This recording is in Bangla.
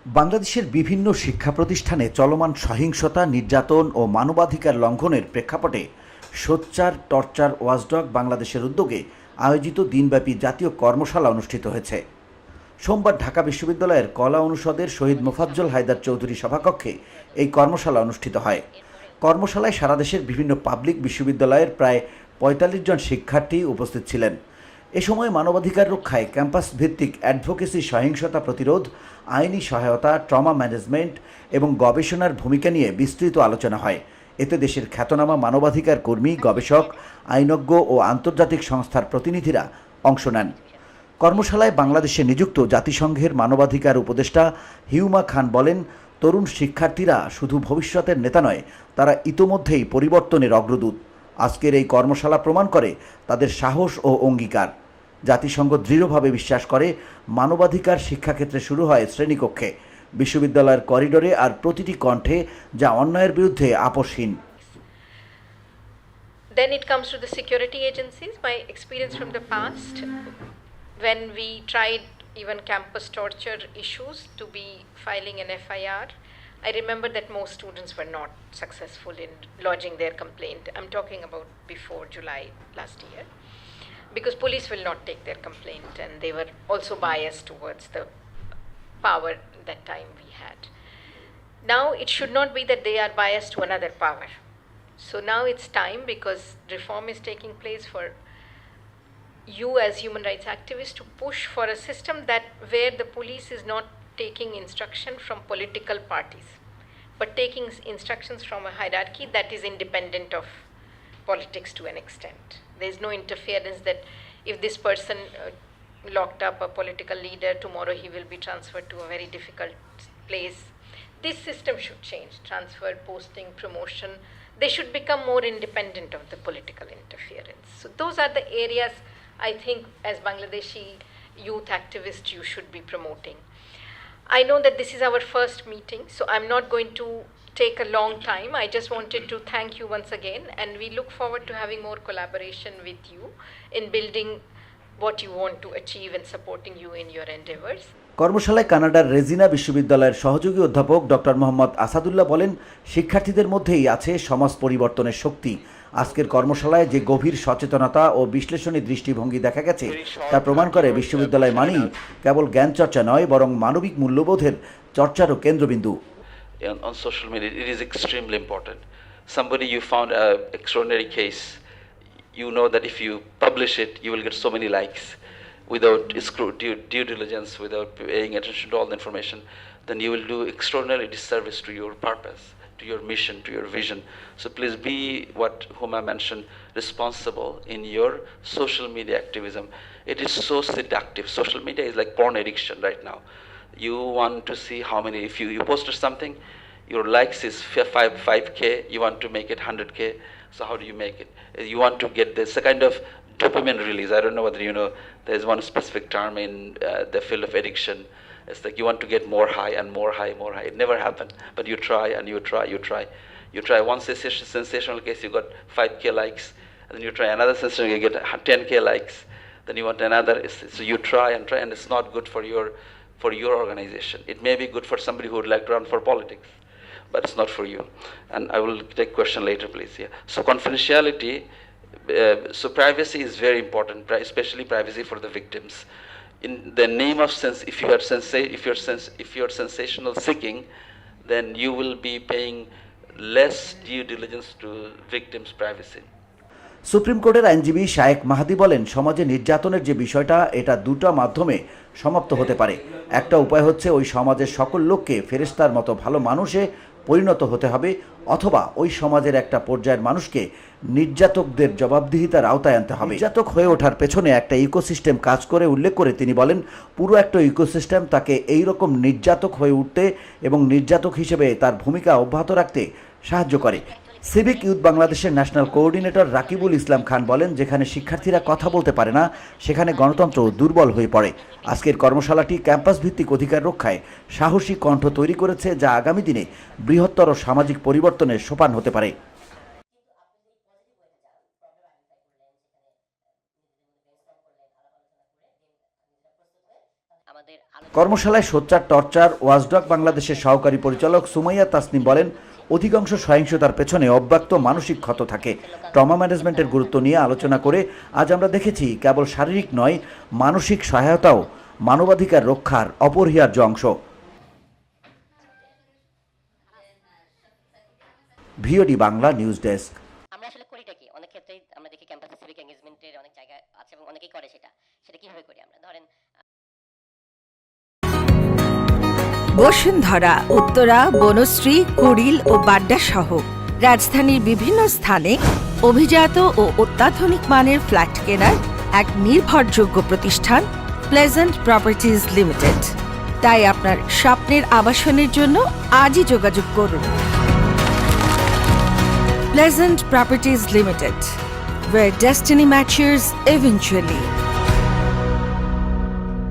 বাংলাদেশের বিভিন্ন শিক্ষা প্রতিষ্ঠানে চলমান সহিংসতা, নির্যাতন ও মানবাধিকার লঙ্ঘনের প্রেক্ষাপটে সোচ্চার টর্চার ওয়াচডগ বাংলাদেশের উদ্যোগে আয়োজিত দিনব্যাপী জাতীয় কর্মশালা অনুষ্ঠিত হয়েছে। সোমবার ঢাকা বিশ্ববিদ্যালয়ের কলা অনুষদের শহীদ মোফাজ্জল হায়দার চৌধুরী সভাকক্ষে এই কর্মশালা অনুষ্ঠিত হয়। কর্মশালায় সারা দেশের বিভিন্ন পাবলিক বিশ্ববিদ্যালয়ের প্রায় ৪৫ জন শিক্ষার্থী উপস্থিত ছিলেন। এ সময় মানবাধিকার রক্ষায় ক্যাম্পাস ভিত্তিক অ্যাডভোকেসি, সহিংসতা প্রতিরোধ, আইনি সহায়তা, ট্রমা ম্যানেজমেন্ট এবং গবেষণার ভূমিকা নিয়ে বিস্তৃত আলোচনা হয়। এতে দেশের খ্যাতনামা মানবাধিকার কর্মী, গবেষক, আইনজ্ঞ ও আন্তর্জাতিক সংস্থার প্রতিনিধিরা অংশ নেন। কর্মশালায় বাংলাদেশে নিযুক্ত জাতিসংঘের মানবাধিকার উপদেষ্টা হিউমা খান বলেন, তরুণ শিক্ষার্থীরা শুধু ভবিষ্যতের নেতা নয়, তারা ইতোমধ্যেই পরিবর্তনের অগ্রদূত। আজকের এই কর্মশালা প্রমাণ করে তাদের সাহস ও অঙ্গীকার। জাতিসংঘ দৃঢ়ভাবে বিশ্বাস করে মানবাধিকার শিক্ষাক্ষেত্রে শুরু হয় শ্রেণীকক্ষে, বিশ্ববিদ্যালয়ের করিডোরে আর প্রতিটি কণ্ঠে, যা অন্যায়ের বিরুদ্ধে আপোষহীন। Then it comes to the security agencies. My experience from the past, when we tried even campus torture issues to be filing an FIR, I remember that most students were not successful in lodging their complaint. I'm talking about before July last year, because police will not take their complaint, and they were also biased towards the power that time we had. Now it should not be that they are biased to another power. So now it's time, because reform is taking place, for you as human rights activists to push for a system that where the police is not taking instruction from political parties, but taking instructions from a hierarchy that is independent of politics to an extent. There is no interference that if this person locked up, a political leader, tomorrow he will be transferred to a very difficult place. This system should change. Transfer, posting, promotion, they should become more independent of the political interference. So those are the areas I think as Bangladeshi youth activists you should be promoting. I know that this is our first meeting, so I'm not going to take a long time. I just wanted to thank you once again, and we look forward to having more collaboration with you in building what you want to achieve and supporting you in your endeavors. কর্মশালায় কানাডার রেজিনা বিশ্ববিদ্যালয়ের সহযোগী অধ্যাপক ডক্টর মোহাম্মদ আসাদুল্লাহ বলেন, শিক্ষার্থীদের মধ্যেই আছে সমাজ পরিবর্তনের শক্তি। আজকের কর্মশালায় যে গভীর সচেতনতা ও বিশ্লেষণী দৃষ্টিভঙ্গি দেখা গেছে, তা প্রমাণ করে বিশ্ববিদ্যালয় মানেই কেবল জ্ঞান চর্চা নয়, বরং মানবিক মূল্যবোধের চর্চারও কেন্দ্রবিন্দু। On social media, it is extremely important. Somebody you found an extraordinary case, you know that if you publish it, you will get so many likes. Without due diligence, without paying attention to all the information, then you will do extraordinary disservice to your purpose, to your mission, to your vision. So please be, what Huma mentioned, responsible in your social media activism. It is so seductive. Social media is like porn addiction right now. You want to see how many, if you posted something, your likes is 5k, you want to make it 100k, so how do you make it? You want to get this a kind of dopamine release. I don't know whether you know, there's one specific term in the field of addiction. It's like you want to get more high and more high, more high. It never happened, but you try and you try. You try one sensational case, you got 5k likes, and then you try another sensational, you get 10k likes, then you want another. So you try, and it's not good for your organization. It may be good for somebody who would like to run for politics, but it's not for you. And I will take question later, please. Yeah. So confidentiality. So privacy is very important, especially privacy for the victims. In the name of sense, if you're sensational seeking, then you will be paying less due diligence to victims' privacy. Supreme কোর্টের আইনজীবী শায়েক মাহাদি বলেন, সমাজে নির্যাতনের যে বিষয়টা, এটা দুটো মাধ্যমে সমাপ্ত হতে পারে। একটা উপায় হচ্ছে ওই সমাজের সকল লোককে ফেরেশতার মতো ভালো মানুষে পরিণত হতে হবে, অথবা ওই সমাজের একটা পর্যায়ের মানুষকে নির্যাতকদের জবাবদিহিতার আওতায় আনতে হবে। নির্যাতক হয়ে ওঠার পেছনে একটা ইকোসিস্টেম কাজ করে উল্লেখ করে তিনি বলেন, পুরো একটা ইকোসিস্টেম তাকে এই রকম নির্যাতক হয়ে উঠতে এবং নির্যাতক হিসেবে তার ভূমিকা অব্যাহত রাখতে সাহায্য করে। সিভিক ইউথ বাংলাদেশের ন্যাশনাল কোঅর্ডিনেটর রাকিবুল ইসলাম খান বলেন, যেখানে শিক্ষার্থীরা কথা বলতে পারে না, সেখানে গণতন্ত্র দুর্বল হয়ে পড়ে। আজকের কর্মশালাটি ক্যাম্পাস ভিত্তিক অধিকার রক্ষায় সাহসী কণ্ঠ তৈরি করেছে, যা আগামী দিনে বৃহত্তর সামাজিক পরিবর্তনের সোপান হতে পারে। আমাদের কর্মশালায় সোচ্চার টর্চার ওয়াচডগ বাংলাদেশের সহকারী পরিচালক সুমাইয়া তাসনিম বলেন, অধিকাংশ সহিংসতার পেছনে অব্যক্ত মানসিক ক্ষত থাকে। ট্রমা ম্যানেজমেন্টের গুরুত্ব নিয়ে আলোচনা করে আজ আমরা দেখেছি কেবল শারীরিক নয়, মানসিক সহায়তাও মানবাধিকার রক্ষার অপরিহার্য অংশ। VOD Bangla news desk. আমরা আসলে করিটা কি, অনেক ক্ষেত্রেই আমরা দেখি ক্যাম্পাসে সিভিক এঙ্গেজমেন্টের অনেক জায়গা আছে এবং অনেকেই করে সেটা কিভাবে করি আমরা? ধরেন বসুন্ধরা, উত্তরা, বনশ্রী, কুড়িল ও বাড্ডা সহ রাজধানীর বিভিন্ন স্থানে অভিজাত ও অত্যাধুনিক মানের ফ্ল্যাট কেনার এক নির্ভরযোগ্য প্রতিষ্ঠান প্লেজেন্ট প্রপার্টিজ লিমিটেড। তাই আপনার স্বপ্নের আবাসনের জন্য আজই যোগাযোগ করুন। Pleasant Properties Limited, where destiny matures eventually.